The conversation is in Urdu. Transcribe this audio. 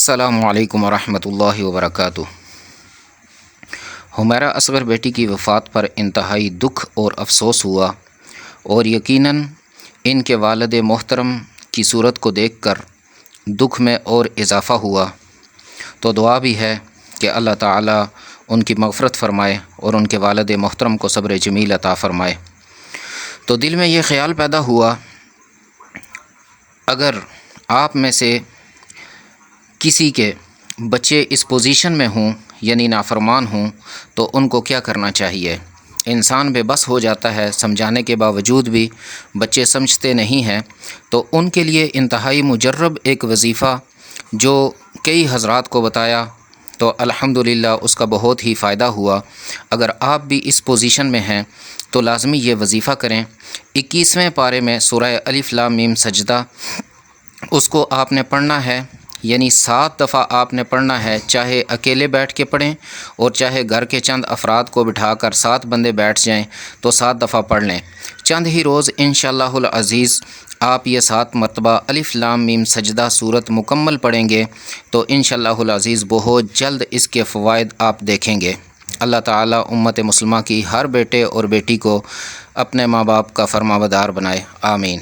السلام علیکم ورحمۃ اللہ وبرکاتہ۔ حمیرہ اصغر بیٹی کی وفات پر انتہائی دکھ اور افسوس ہوا، اور یقیناً ان کے والد محترم کی صورت کو دیکھ کر دکھ میں اور اضافہ ہوا۔ تو دعا بھی ہے کہ اللہ تعالیٰ ان کی مغفرت فرمائے اور ان کے والد محترم کو صبر جمیل عطا فرمائے۔ تو دل میں یہ خیال پیدا ہوا، اگر آپ میں سے کسی کے بچے اس پوزیشن میں ہوں یعنی نافرمان ہوں تو ان کو کیا کرنا چاہیے۔ انسان بے بس ہو جاتا ہے، سمجھانے کے باوجود بھی بچے سمجھتے نہیں ہیں، تو ان کے لیے انتہائی مجرب ایک وظیفہ جو کئی حضرات کو بتایا تو الحمدللہ اس کا بہت ہی فائدہ ہوا۔ اگر آپ بھی اس پوزیشن میں ہیں تو لازمی یہ وظیفہ کریں۔ 21ویں پارے میں سورہ الف لام میم سجدہ، اس کو آپ نے پڑھنا ہے، یعنی 7 دفعہ آپ نے پڑھنا ہے، چاہے اکیلے بیٹھ کے پڑھیں اور چاہے گھر کے چند افراد کو بٹھا کر 7 بندے بیٹھ جائیں تو 7 دفعہ پڑھ لیں۔ چند ہی روز انشاءاللہ العزیز آپ یہ 7 مرتبہ الف لام میم سجدہ صورت مکمل پڑھیں گے تو انشاءاللہ العزیز بہت جلد اس کے فوائد آپ دیکھیں گے۔ اللہ تعالیٰ امت مسلمہ کی ہر بیٹے اور بیٹی کو اپنے ماں باپ کا فرمانبردار بنائے، آمین۔